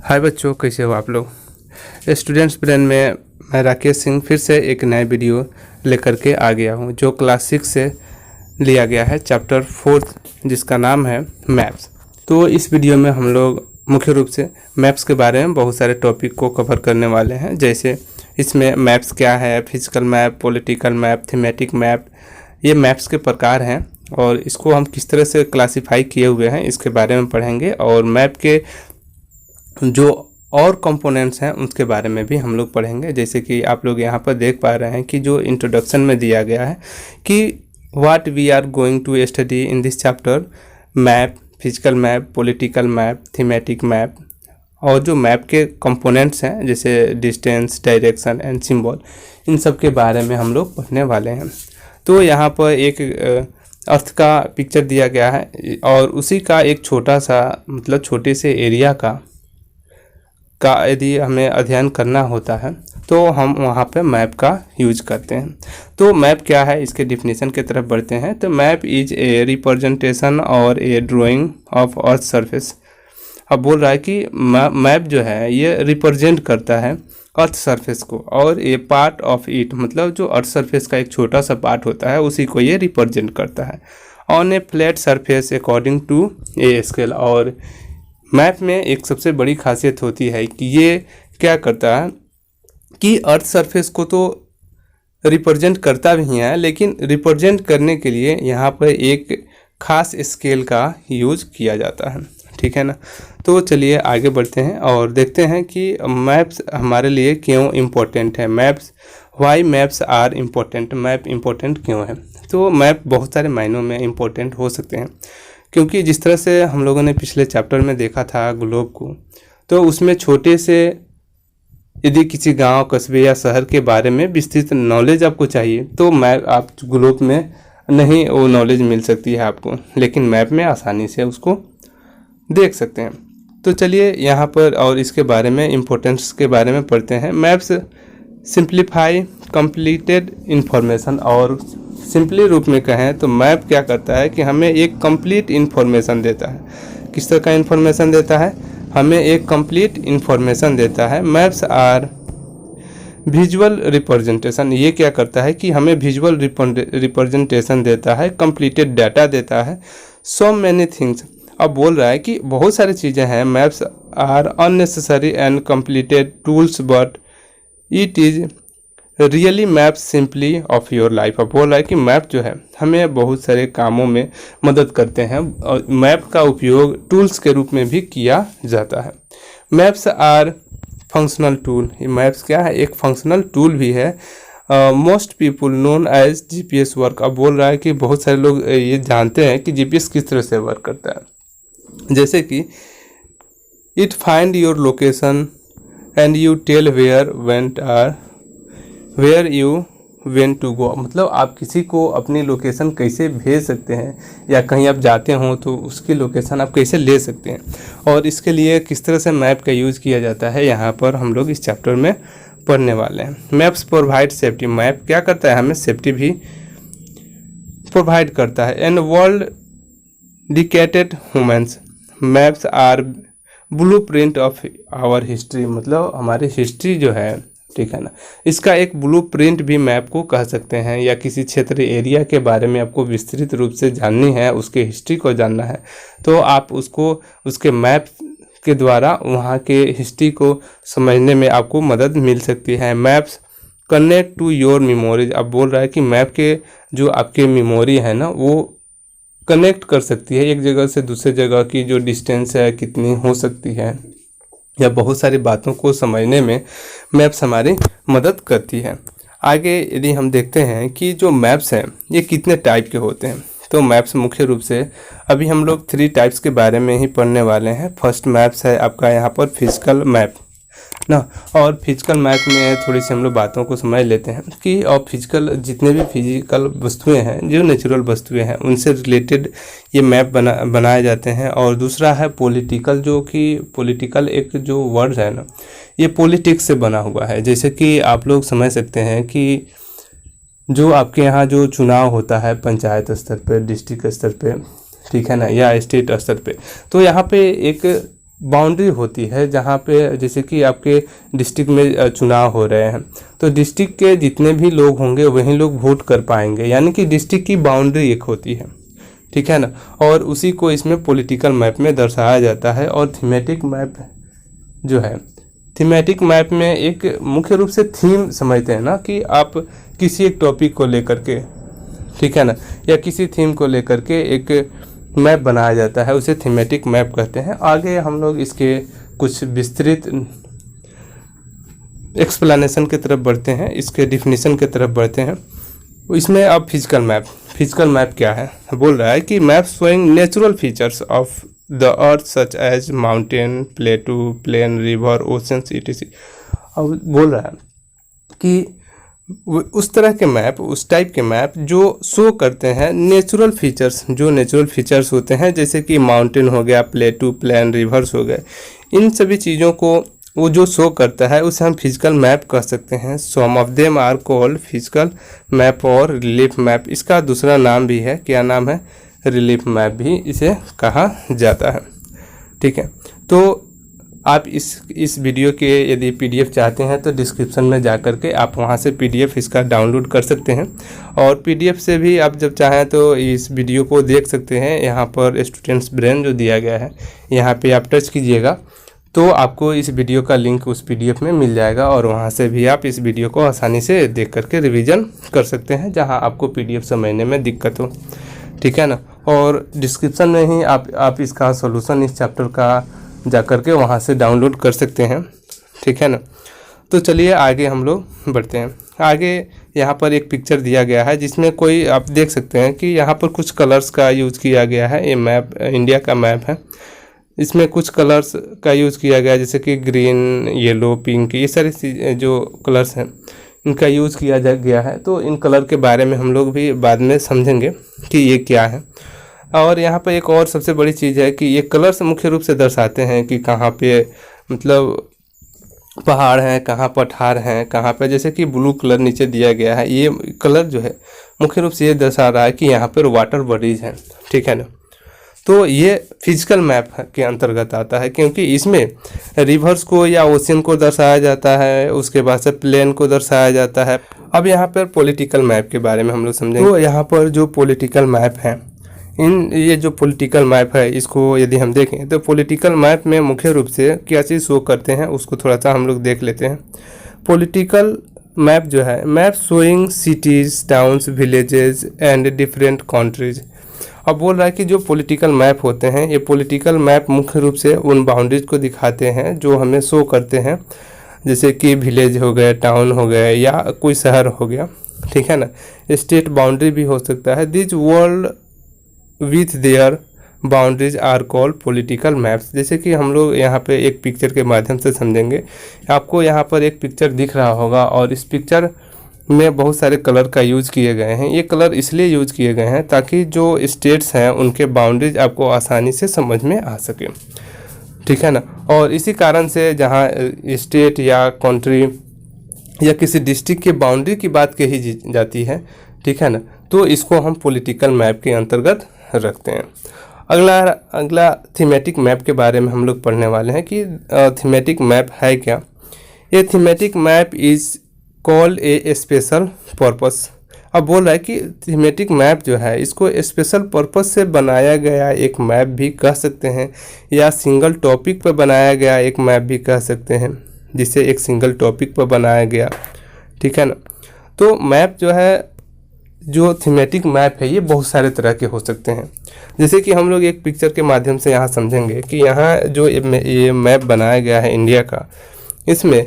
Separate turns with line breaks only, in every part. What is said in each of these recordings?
हाय बच्चों, कैसे हो आप लोग। स्टूडेंट्स ब्रेन में मैं राकेश सिंह फिर से एक नए वीडियो लेकर के आ गया हूं, जो क्लास 6 से लिया गया है, चैप्टर 4, जिसका नाम है मैप्स। तो इस वीडियो में हम लोग मुख्य रूप से मैप्स के बारे में बहुत सारे टॉपिक को कवर करने वाले हैं। जैसे इसमें मैप्स क्या है, physical map, political map, thematic map, ये मैप्स के प्रकार हैं और इसको हम किस तरह से क्लासीफाई किए हुए हैं इसके बारे में पढ़ेंगे। और मैप के जो और कंपोनेंट्स हैं उसके बारे में भी हम लोग पढ़ेंगे। जैसे कि आप लोग यहाँ पर देख पा रहे हैं कि जो इंट्रोडक्शन में दिया गया है कि what we are going to study in this chapter, map, physical map, political map, thematic map, और जो मैप के कंपोनेंट्स हैं जैसे डिस्टेंस, डायरेक्शन एंड सिंबल, इन सब के बारे में हम लोग पढ़ने वाले हैं। तो यहाँ पर एक अर्थ का पिक्चर दिया गया है और उसी का एक छोटा सा मतलब छोटे से एरिया का यदि हमें अध्ययन करना होता है तो हम वहाँ पे मैप का यूज करते हैं। तो मैप क्या है, इसके डिफिनीशन की तरफ बढ़ते हैं। तो मैप इज ए रिप्रेजेंटेशन और ए ड्राइंग ऑफ अर्थ सरफेस। अब बोल रहा है कि मैप जो है ये रिप्रेजेंट करता है अर्थ सरफेस को, और ये पार्ट ऑफ इट मतलब जो अर्थ सरफेस का एक छोटा सा पार्ट होता है उसी को ये रिप्रेजेंट करता है on a flat surface according to a scale. और मैप में एक सबसे बड़ी खासियत होती है कि ये क्या करता है कि अर्थ सरफेस को तो रिप्रेजेंट करता भी है, लेकिन रिप्रेजेंट करने के लिए यहाँ पर एक खास स्केल का यूज किया जाता है। ठीक है ना। तो चलिए आगे बढ़ते हैं और देखते हैं कि मैप्स हमारे लिए क्यों इम्पोर्टेंट है। Maps, why maps are important, map important क्यों है। तो मैप बहुत सारे मायनों में इम्पोर्टेंट हो सकते हैं, क्योंकि जिस तरह से हम लोगों ने पिछले चैप्टर में देखा था ग्लोब को, तो उसमें छोटे से यदि किसी गांव, कस्बे या शहर के बारे में विस्तृत नॉलेज आपको चाहिए तो मैप, आप ग्लोब में नहीं वो नॉलेज मिल सकती है आपको, लेकिन मैप में आसानी से उसको देख सकते हैं। तो चलिए यहाँ पर और इसके बारे में इम्पोर्टेंस के बारे में पढ़ते हैं। मैप्स सिंप्लीफाई कंप्लीटेड इन्फॉर्मेशन, और सिंपली रूप में कहें तो मैप क्या करता है कि हमें एक कंप्लीट इन्फॉर्मेशन देता है। किस तरह का इन्फॉर्मेशन देता है, हमें एक कंप्लीट इन्फॉर्मेशन देता है। मैप्स आर विजुअल रिप्रेजेंटेशन, ये क्या करता है कि हमें विजुअल रिप्रेजेंटेशन देता है, कंप्लीटेड डाटा देता है। सो मैनी थिंग्स, अब बोल रहा है कि बहुत सारी चीज़ें हैं। Maps are unnecessary and completed tools but it is really map simply of your life. अब बोल रहा है कि मैप जो है हमें बहुत सारे कामों में मदद करते हैं और मैप का उपयोग टूल्स के रूप में भी किया जाता है। मैप्स आर फंक्शनल टूल, ये मैप्स क्या है, एक फंक्शनल टूल भी है। Most people known as GPS work. अब बोल रहा है कि बहुत सारे लोग ये जानते हैं कि जीपीएस किस तरह से वर्क करता है। जैसे कि it find your location and you tell where you went to go. मतलब आप किसी को अपनी लोकेशन कैसे भेज सकते हैं, या कहीं आप जाते हो तो उसकी लोकेशन आप कैसे ले सकते हैं, और इसके लिए किस तरह से मैप का यूज़ किया जाता है, यहाँ पर हम लोग इस चैप्टर में पढ़ने वाले हैं। मैप्स प्रोवाइड सेफ्टी, मैप क्या करता है, हमें सेफ्टी भी प्रोवाइड करता है। And world dedicated humans, maps are blueprint of our history, मतलब हमारी हिस्ट्री जो है, ठीक है ना, इसका एक ब्लूप्रिंट भी मैप को कह सकते हैं। या किसी क्षेत्र एरिया के बारे में आपको विस्तृत रूप से जाननी है, उसके हिस्ट्री को जानना है, तो आप उसको उसके मैप के द्वारा वहाँ के हिस्ट्री को समझने में आपको मदद मिल सकती है। Maps connect to your memories. अब बोल रहा है कि मैप के जो आपके मेमोरी है ना, वो कनेक्ट कर सकती है एक जगह से दूसरे जगह की जो डिस्टेंस है कितनी हो सकती है, या बहुत सारी बातों को समझने में मैप्स हमारी मदद करती है। आगे यदि हम देखते हैं कि जो मैप्स हैं ये कितने टाइप के होते हैं, तो मैप्स मुख्य रूप से अभी हम लोग 3 टाइप्स के बारे में ही पढ़ने वाले हैं। फर्स्ट मैप्स है आपका यहाँ पर फिजिकल मैप ना, और फिजिकल मैप में थोड़ी सी हम लोग बातों को समझ लेते हैं कि और फिजिकल जितने भी फिजिकल वस्तुएं हैं, जो नेचुरल वस्तुएं हैं, उनसे रिलेटेड ये मैप बनाए जाते हैं। और दूसरा है पॉलिटिकल, जो कि पॉलिटिकल एक जो वर्ड है ना, ये पॉलिटिक्स से बना हुआ है। जैसे कि आप लोग समझ सकते हैं कि जो आपके यहाँ जो चुनाव होता है पंचायत स्तर पर, डिस्ट्रिक्ट स्तर पर, ठीक है ना, या स्टेट स्तर पे, तो यहाँ पे एक बाउंड्री होती है जहाँ पे जैसे कि आपके डिस्ट्रिक्ट में चुनाव हो रहे हैं, तो डिस्ट्रिक्ट के जितने भी लोग होंगे वही लोग वोट कर पाएंगे, यानी कि डिस्ट्रिक्ट की बाउंड्री एक होती है, ठीक है ना। और उसी को इसमें पॉलिटिकल मैप में दर्शाया जाता है। और थीमेटिक मैप जो है, थीमेटिक मैप में एक मुख्य रूप से थीम समझते हैं ना, कि आप किसी एक टॉपिक को लेकर के, ठीक है ना, या किसी थीम को लेकर के एक मैप बनाया जाता है, उसे थीमेटिक मैप कहते हैं। आगे हम लोग इसके कुछ विस्तृत एक्सप्लेनेशन की तरफ बढ़ते हैं, इसके डिफिनीशन की तरफ बढ़ते हैं। इसमें अब फिजिकल मैप क्या है, बोल रहा है कि map showing natural features of the earth such as mountain, plateau, plain, river, oceans etc। अब बोल रहा है कि उस तरह के मैप, उस टाइप के मैप जो शो करते हैं नेचुरल फीचर्स, जो नेचुरल फीचर्स होते हैं, जैसे कि माउंटेन हो गया, प्लेटू, प्लेन, रिवर्स हो गए, इन सभी चीज़ों को वो जो शो करता है उसे हम फिजिकल मैप कह सकते हैं। Some of them are called physical map और रिलीफ मैप। इसका दूसरा नाम भी है, क्या नाम है, रिलीफ मैप भी इसे कहा जाता है, ठीक है। तो आप इस वीडियो के यदि PDF चाहते हैं तो डिस्क्रिप्शन में जा कर के आप वहां से PDF इसका डाउनलोड कर सकते हैं। और PDF से भी आप जब चाहें तो इस वीडियो को देख सकते हैं। यहाँ पर स्टूडेंट्स ब्रेन जो दिया गया है, यहाँ पे आप टच कीजिएगा तो आपको इस वीडियो का लिंक उस PDF में मिल जाएगा, और वहाँ से भी आप इस वीडियो को आसानी से देख करके रिवीजन कर सकते हैं जहाँ आपको PDF समझने में दिक्कत हो, ठीक है ना। और डिस्क्रिप्शन में ही आप इसका सॉल्यूशन इस चैप्टर का जा कर के वहाँ से डाउनलोड कर सकते हैं, ठीक है ना। तो चलिए आगे हम लोग बढ़ते हैं। आगे यहाँ पर एक पिक्चर दिया गया है जिसमें कोई, आप देख सकते हैं कि यहाँ पर कुछ कलर्स का यूज़ किया गया है। ये मैप इंडिया का मैप है, इसमें कुछ कलर्स का यूज़ किया गया है, जैसे कि ग्रीन, येलो, पिंक, ये सारी जो कलर्स हैं इनका यूज़ किया गया है। तो इन कलर के बारे में हम लोग भी बाद में समझेंगे कि ये क्या है। और यहाँ पर एक और सबसे बड़ी चीज़ है कि ये कलर्स मुख्य रूप से दर्शाते हैं कि कहाँ पे मतलब पहाड़ हैं, कहाँ पठार हैं, कहाँ पे, जैसे कि ब्लू कलर नीचे दिया गया है, ये कलर जो है मुख्य रूप से ये दर्शा रहा है कि यहाँ पर वाटर बॉडीज हैं, ठीक है ना। तो ये फिजिकल मैप के अंतर्गत आता है, क्योंकि इसमें रिवर्स को या ओशियन को दर्शाया जाता है, उसके बाद से प्लेन को दर्शाया जाता है। अब यहाँ पर पॉलिटिकल मैप के बारे में हम लोग समझेंगे। तो यहाँ पर जो पॉलिटिकल मैप है, ये जो पॉलिटिकल मैप है, इसको यदि हम देखें तो पॉलिटिकल मैप में मुख्य रूप से क्या चीज़ शो करते हैं उसको थोड़ा सा हम लोग देख लेते हैं। पॉलिटिकल मैप जो है, map showing cities, towns, villages and different countries. अब बोल रहा है कि जो पॉलिटिकल मैप होते हैं, ये पॉलिटिकल मैप मुख्य रूप से उन बाउंड्रीज को दिखाते हैं जो हमें शो करते हैं, जैसे कि विलेज हो गए, टाउन हो गए, या कोई शहर हो गया, ठीक है ना। स्टेट बाउंड्री भी हो सकता है। This world with their boundaries are called political maps. जैसे कि हम लोग यहाँ पे एक पिक्चर के माध्यम से समझेंगे। आपको यहाँ पर एक पिक्चर दिख रहा होगा और इस पिक्चर में बहुत सारे कलर का यूज़ किए गए हैं। ये कलर इसलिए यूज़ किए गए हैं ताकि जो स्टेट्स हैं उनके बाउंड्रीज आपको आसानी से समझ में आ सके, ठीक है ना। और इसी कारण से जहाँ स्टेट या कंट्री या किसी डिस्ट्रिक्ट के बाउंड्री की बात कही जाती है, ठीक है ना, तो इसको हम पॉलिटिकल मैप के अंतर्गत रखते हैं। अगला थीमेटिक मैप के बारे में हम लोग पढ़ने वाले हैं कि थीमेटिक मैप है क्या। ये thematic map is called a special purpose. अब बोल रहा है कि थीमेटिक मैप जो है इसको स्पेशल पर्पस से बनाया गया एक मैप भी कह सकते हैं, या सिंगल टॉपिक पर बनाया गया एक मैप भी कह सकते हैं, जिसे एक सिंगल टॉपिक पर बनाया गया, ठीक है ना। तो मैप जो है, जो थीमेटिक मैप है, ये बहुत सारे तरह के हो सकते हैं। जैसे कि हम लोग एक पिक्चर के माध्यम से यहाँ समझेंगे कि यहाँ जो ये मैप बनाया गया है इंडिया का, इसमें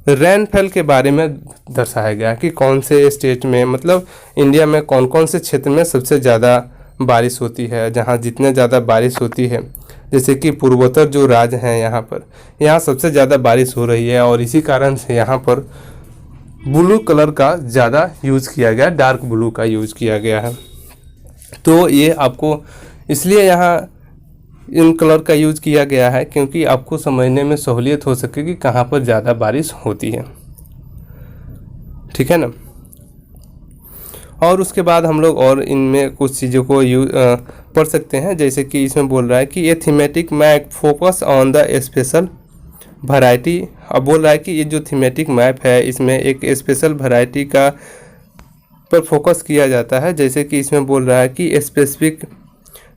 रेनफॉल के बारे में दर्शाया गया कि कौन से स्टेट में, मतलब इंडिया में कौन कौन से क्षेत्र में सबसे ज़्यादा बारिश होती है। जहाँ जितने ज़्यादा बारिश होती है, जैसे कि पूर्वोत्तर जो राज्य हैं यहाँ सबसे ज़्यादा बारिश हो रही है, और इसी कारण से यहाँ पर ब्लू कलर का ज़्यादा यूज़ किया गया, डार्क ब्लू का यूज़ किया गया है। तो ये आपको इसलिए यहाँ इन कलर का यूज़ किया गया है क्योंकि आपको समझने में सहूलियत हो सके कि कहाँ पर ज़्यादा बारिश होती है, ठीक है ना। और उसके बाद हम लोग और इनमें कुछ चीज़ों को पढ़ सकते हैं, जैसे कि इसमें बोल रहा है कि ये thematic map focus on the special variety. अब बोल रहा है कि ये जो थीमेटिक मैप है इसमें एक स्पेशल वैरायटी का पर फोकस किया जाता है, जैसे कि इसमें बोल रहा है कि स्पेसिफिक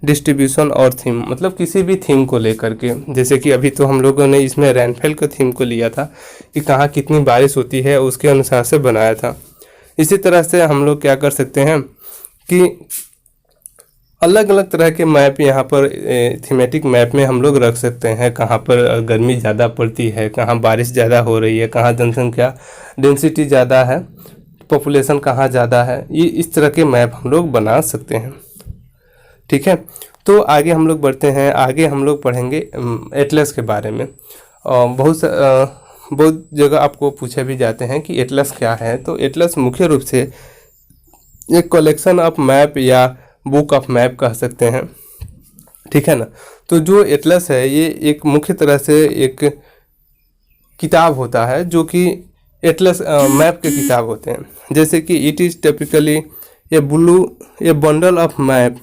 डिस्ट्रीब्यूशन और थीम, मतलब किसी भी थीम को लेकर के। जैसे कि अभी तो हम लोगों ने इसमें रेनफॉल का थीम को लिया था कि कहाँ कितनी बारिश होती है, उसके अनुसार से बनाया था। इसी तरह से हम लोग क्या कर सकते हैं कि अलग अलग तरह के मैप यहाँ पर थीमेटिक मैप में हम लोग रख सकते हैं। कहाँ पर गर्मी ज़्यादा पड़ती है, कहाँ बारिश ज़्यादा हो रही है, कहाँ जनसंख्या डेंसिटी ज़्यादा है, पॉपुलेशन कहाँ ज़्यादा है, ये इस तरह के मैप हम लोग बना सकते हैं। ठीक है, तो आगे हम लोग बढ़ते हैं। आगे हम लोग पढ़ेंगे एटलस के बारे में। बहुत जगह आपको पूछे भी जाते हैं कि एटलस क्या है। तो एटलस मुख्य रूप से एक कलेक्शन ऑफ मैप या बुक ऑफ मैप कह सकते हैं। ठीक है ना। तो जो एटलस है ये एक मुख्य तरह से एक किताब होता है, जो कि एटलस मैप के किताब होते हैं। जैसे कि it is typically A bundle of map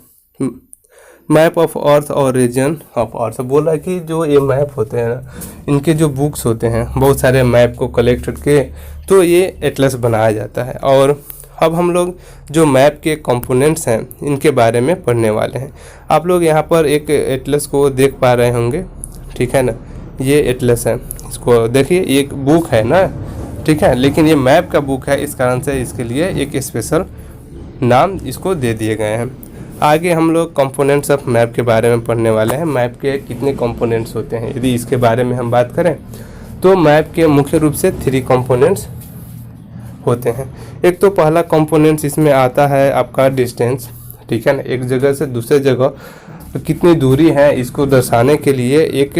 of earth और रीजन ऑफ अर्थ। बोल रहा है कि जो ये मैप होते हैं ना, इनके जो बुक्स होते हैं, बहुत सारे मैप को कलेक्ट करके तो ये एटलस बनाया जाता है। और अब हम लोग जो मैप के कंपोनेंट्स हैं इनके बारे में पढ़ने वाले हैं। आप लोग यहाँ पर एक एटलस को देख पा रहे होंगे। ठीक है ना, ये एटलस है, इसको देखिए, ये एक बुक है ना। ठीक है, लेकिन ये मैप का बुक है, इस कारण से इसके लिए एक स्पेशल नाम इसको दे दिए गए हैं। आगे हम लोग कंपोनेंट्स ऑफ मैप के बारे में पढ़ने वाले हैं। मैप के कितने कंपोनेंट्स होते हैं, यदि इसके बारे में हम बात करें तो मैप के मुख्य रूप से 3 कंपोनेंट्स होते हैं। एक तो पहला कंपोनेंट्स इसमें आता है आपका डिस्टेंस। ठीक है ना, एक जगह से दूसरे जगह कितनी दूरी है इसको दर्शाने के लिए एक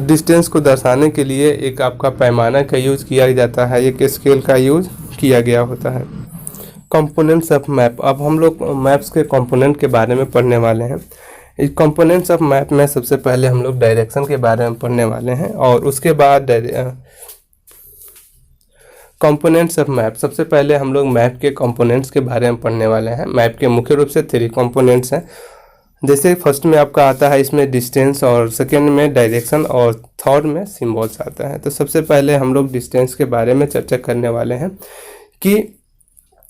डिस्टेंस को दर्शाने के लिए एक आपका पैमाना का यूज़ किया जाता है, एक स्केल का यूज़ किया गया होता है। Components of map. अब हम लोग मैप्स के कंपोनेंट के बारे में पढ़ने वाले हैं। इस कंपोनेंट्स ऑफ मैप में सबसे पहले हम लोग डायरेक्शन के बारे में पढ़ने वाले हैं, और उसके बाद कंपोनेंट्स ऑफ मैप। सबसे पहले हम लोग मैप के कंपोनेंट्स के बारे में पढ़ने वाले हैं। मैप के मुख्य रूप से 3 कंपोनेंट्स हैं। जैसे फर्स्ट में आपका आता है इसमें डिस्टेंस, और सेकेंड में डायरेक्शन, और थर्ड में सिम्बॉल्स आता है। तो सबसे पहले हम लोग डिस्टेंस के बारे में चर्चा करने वाले हैं कि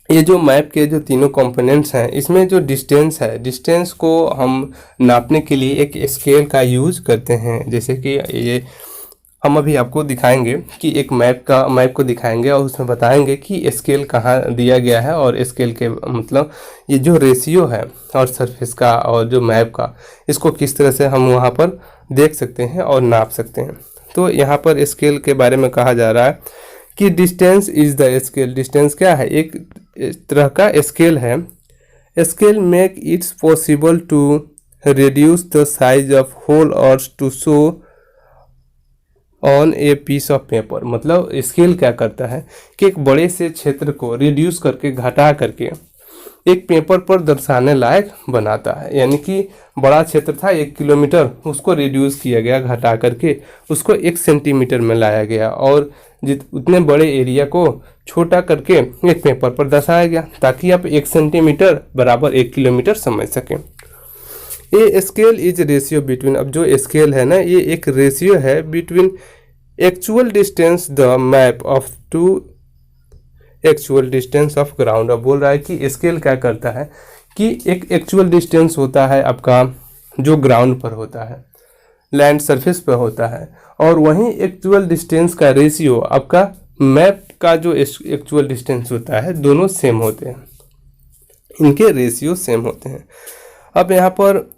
ये जो मैप के जो तीनों कंपोनेंट्स हैं, इसमें जो डिस्टेंस है, डिस्टेंस को हम नापने के लिए एक स्केल का यूज़ करते हैं। जैसे कि ये हम अभी आपको दिखाएंगे कि एक मैप को दिखाएंगे और उसमें बताएंगे कि स्केल कहाँ दिया गया है, और स्केल के मतलब ये जो रेशियो है और सरफेस का और जो मैप का, इसको किस तरह से हम वहाँ पर देख सकते हैं और नाप सकते हैं। तो यहाँ पर स्केल के बारे में कहा जा रहा है कि distance is the scale. Distance क्या है, एक तरह का स्केल है। Scale make its possible to reduce the size of whole earth to show on a piece of paper. मतलब स्केल क्या करता है कि एक बड़े से क्षेत्र को रिड्यूस करके, घटा करके एक पेपर पर दर्शाने लायक बनाता है। यानी कि बड़ा क्षेत्र था 1 किलोमीटर, उसको रिड्यूस किया गया, घटा करके उसको 1 सेंटीमीटर में लाया गया, और उतने बड़े एरिया को छोटा करके एक पेपर पर दर्शाया गया, ताकि आप 1 सेंटीमीटर बराबर 1 किलोमीटर समझ सकें। ये स्केल इज रेशियो बिटवीन, अब जो स्केल है ना, ये एक रेशियो है between actual distance the map of to actual distance of ground. अब बोल रहा है कि स्केल क्या करता है कि एक एक्चुअल डिस्टेंस होता है आपका जो ग्राउंड पर होता है, लैंड सरफेस पर होता है, और वहीं एक्चुअल डिस्टेंस का रेशियो आपका मैप का जो एक्चुअल डिस्टेंस होता है, दोनों सेम होते हैं, इनके रेशियो सेम होते हैं। अब यहाँ पर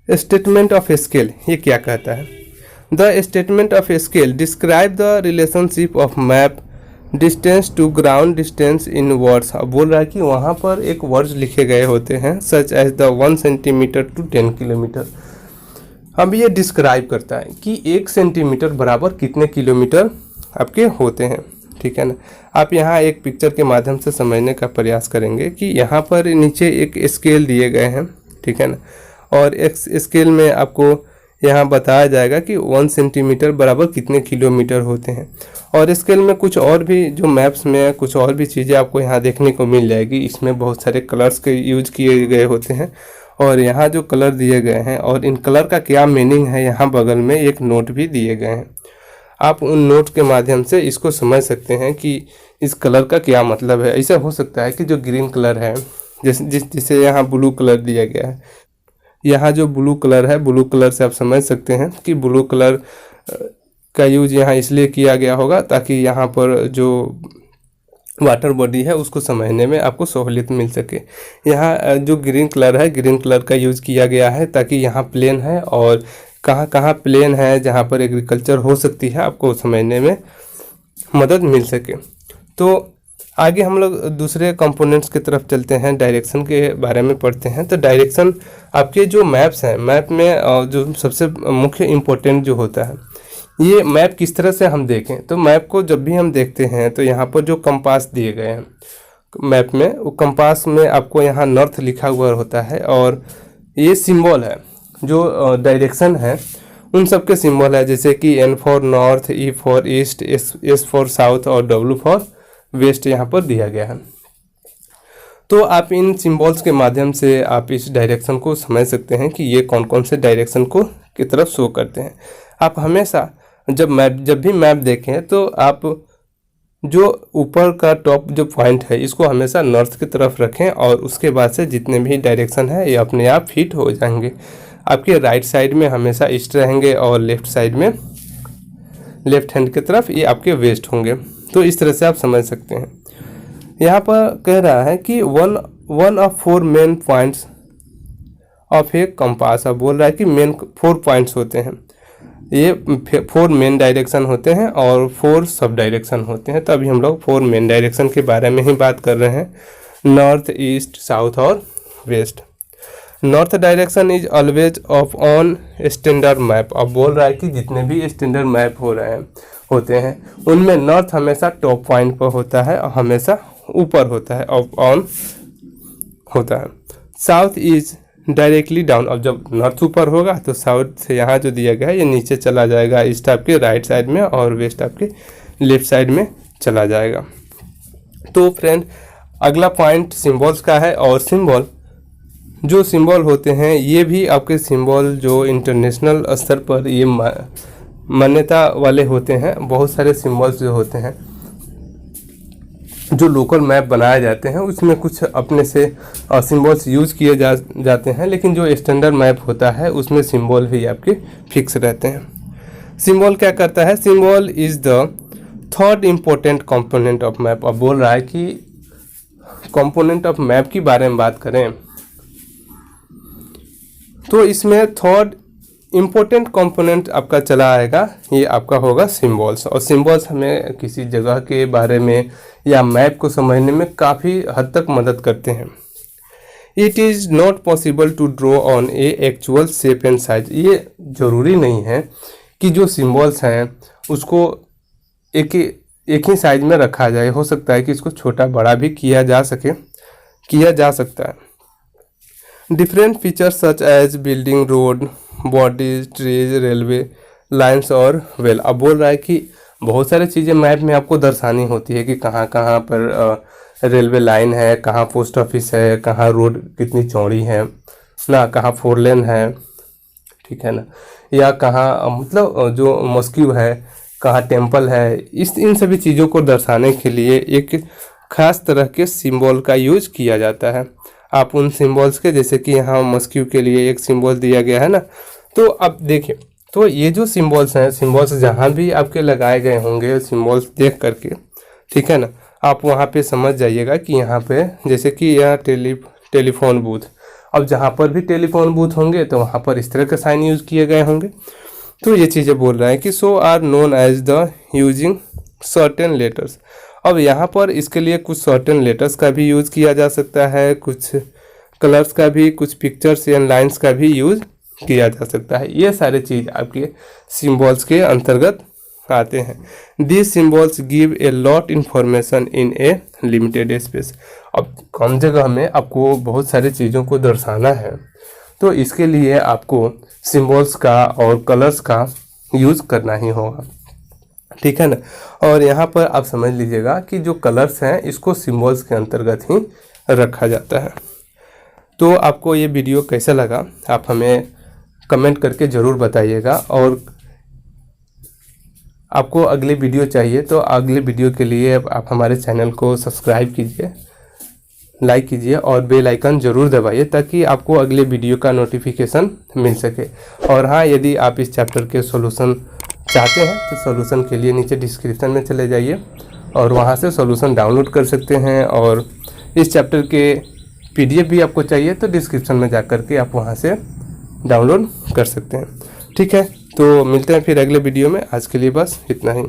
स्टेटमेंट ऑफ स्केल ये क्या कहता है? The statement of scale describe the relationship of map distance to ground distance in words. अब बोल रहा है कि वहाँ पर एक वर्ड्स लिखे गए होते हैं, such as the 1 centimetre to 10 kilometre. अब ये डिस्क्राइब करता है कि 1 सेंटीमीटर बराबर कितने किलोमीटर आपके होते हैं। ठीक है ना। आप यहाँ एक पिक्चर के माध्यम से समझने का प्रयास करेंगे कि यहाँ पर नीचे एक स्केल दिए गए हैं। ठीक है ना, और इस स्केल में आपको यहाँ बताया जाएगा कि 1 सेंटीमीटर बराबर कितने किलोमीटर होते हैं। और स्केल में कुछ और भी जो मैप्स में कुछ और भी चीज़ें आपको यहाँ देखने को मिल जाएगी। इसमें बहुत सारे कलर्स के यूज किए गए होते हैं और यहाँ जो कलर दिए गए हैं और इन कलर का क्या मीनिंग है, यहाँ बगल में एक नोट भी दिए गए हैं। आप उन नोट के माध्यम से इसको समझ सकते हैं कि इस कलर का क्या मतलब है। ऐसा हो सकता है कि जो ग्रीन कलर है, जिसे यहाँ ब्लू कलर दिया गया है, यहाँ जो ब्लू कलर है, ब्लू कलर से आप समझ सकते हैं कि ब्लू कलर का यूज यहाँ इसलिए किया गया होगा ताकि यहाँ पर जो वाटर बॉडी है उसको समझने में आपको सहूलियत मिल सके। यहाँ जो ग्रीन कलर है, ग्रीन कलर का यूज़ किया गया है ताकि यहाँ प्लेन है और कहाँ कहाँ प्लेन है जहाँ पर एग्रीकल्चर हो सकती है आपको समझने में मदद मिल सके। तो आगे हम लोग दूसरे कंपोनेंट्स की तरफ चलते हैं, डायरेक्शन के बारे में पढ़ते हैं। तो डायरेक्शन आपके जो मैप्स हैं, मैप में जो सबसे मुख्य इम्पोर्टेंट जो होता है, ये मैप किस तरह से हम देखें। तो मैप को जब भी हम देखते हैं तो यहाँ पर जो कंपास दिए गए हैं मैप में, वो कंपास में आपको यहाँ नॉर्थ लिखा हुआ होता है और ये सिंबल है जो डायरेक्शन है उन सब के सिंबल है, जैसे कि N for north, E for east, S for south और W फॉर वेस्ट यहाँ पर दिया गया है। तो आप इन सिंबल्स के माध्यम से आप इस डायरेक्शन को समझ सकते हैं कि ये कौन कौन से डायरेक्शन को की तरफ शो करते हैं। आप हमेशा जब भी मैप देखें तो आप जो ऊपर का टॉप जो पॉइंट है इसको हमेशा नॉर्थ की तरफ रखें और उसके बाद से जितने भी डायरेक्शन है ये अपने आप फिट हो जाएंगे। आपके राइट साइड में हमेशा ईस्ट रहेंगे और लेफ्ट साइड में, लेफ्ट हैंड की तरफ ये आपके वेस्ट होंगे। तो इस तरह से आप समझ सकते हैं। यहाँ पर कह रहा है कि one of 4 main points of A compass. अब बोल रहा है कि मेन 4 पॉइंट्स होते हैं, ये 4 मेन डायरेक्शन होते हैं और 4 सब डायरेक्शन होते हैं। तो अभी हम लोग 4 मेन डायरेक्शन के बारे में ही बात कर रहे हैं, नॉर्थ, ईस्ट, साउथ और west. North direction is always off on standard map. अब बोल रहा है कि जितने भी स्टैंडर्ड मैप होते हैं उनमें नॉर्थ हमेशा टॉप पॉइंट पर होता है और हमेशा ऊपर होता है, ऑफ ऑन होता है। South is directly down. अब जब नॉर्थ ऊपर होगा तो साउथ से यहाँ जो दिया गया है ये नीचे चला जाएगा, ईस्ट आपके राइट साइड में और वेस्ट आपके लेफ्ट साइड में चला जाएगा। तो फ्रेंड अगला पॉइंट सिंबल्स का है और जो सिंबल होते हैं ये भी आपके सिंबल जो इंटरनेशनल स्तर पर ये मान्यता वाले होते हैं। बहुत सारे सिंबल्स जो होते हैं जो लोकल मैप बनाए जाते हैं उसमें कुछ अपने से सिंबल्स यूज़ किए जाते हैं, लेकिन जो स्टैंडर्ड मैप होता है उसमें सिंबल भी आपके फिक्स रहते हैं। सिंबल क्या करता है? Symbol is the third important component of map. अब बोल रहा है कि कंपोनेंट ऑफ मैप की बारे में बात करें तो इसमें थर्ड इम्पोर्टेंट कंपोनेंट आपका चला आएगा, ये आपका होगा सिंबल्स। और सिंबल्स हमें किसी जगह के बारे में या मैप को समझने में काफ़ी हद तक मदद करते हैं। It is not possible to draw on a actual shape and size. ये ज़रूरी नहीं है कि जो सिंबल्स हैं उसको एक ही साइज में रखा जाए। हो सकता है कि इसको छोटा बड़ा भी किया जा सकता है। Different features such as building, road, bodies, trees, railway lines और वेल। अब बोल रहा है कि बहुत सारी चीज़ें मैप में आपको दर्शानी होती है कि कहाँ कहाँ पर रेलवे लाइन है, कहाँ पोस्ट ऑफिस है, कहाँ रोड कितनी चौड़ी है ना, कहाँ 4 लेन है, ठीक है ना, या कहाँ मतलब जो मॉस्क्यू है, कहाँ टेम्पल है। इन सभी चीज़ों को दर्शाने के लिए एक खास तरह के सिंबल का यूज किया जाता है। आप उन सिंबल्स के, जैसे कि यहाँ मॉस्क्यू के लिए एक सिंबल दिया गया है ना, तो अब देखिए, तो ये जो सिंबल्स हैं, सिंबल्स जहाँ भी आपके लगाए गए होंगे सिंबल्स देख करके, ठीक है ना, आप वहाँ पे समझ जाइएगा कि यहाँ पे जैसे कि यहाँ टेलीफोन बूथ, अब जहाँ पर भी टेलीफोन बूथ होंगे तो वहाँ पर इस तरह के साइन यूज़ किए गए होंगे। तो ये चीज़ें बोल रहा है कि so are known as the using certain letters. अब यहाँ पर इसके लिए कुछ सर्टेन लेटर्स का भी यूज़ किया जा सकता है, कुछ कलर्स का भी, कुछ पिक्चर्स एंड लाइंस का भी यूज़ किया जा सकता है। ये सारे चीज़ आपके सिंबल्स के अंतर्गत आते हैं। This symbols give a lot information in A limited space. अब कम जगह में आपको बहुत सारी चीज़ों को दर्शाना है तो इसके लिए आपको सिंबल्स का और कलर्स का यूज़ करना ही होगा, ठीक है ना। और यहाँ पर आप समझ लीजिएगा कि जो कलर्स हैं इसको सिंबल्स के अंतर्गत ही रखा जाता है। तो आपको ये वीडियो कैसा लगा आप हमें कमेंट करके ज़रूर बताइएगा, और आपको अगली वीडियो चाहिए तो अगले वीडियो के लिए आप हमारे चैनल को सब्सक्राइब कीजिए, लाइक कीजिए और बेल आइकन ज़रूर दबाइए ताकि आपको अगले वीडियो का नोटिफिकेशन मिल सके। और हाँ, यदि आप इस चैप्टर के सॉल्यूशन चाहते हैं तो सॉल्यूशन के लिए नीचे डिस्क्रिप्शन में चले जाइए और वहाँ से सॉल्यूशन डाउनलोड कर सकते हैं। और इस चैप्टर के PDF भी आपको चाहिए तो डिस्क्रिप्शन में जा कर के आप वहाँ से डाउनलोड कर सकते हैं, ठीक है। तो मिलते हैं फिर अगले वीडियो में, आज के लिए बस इतना ही।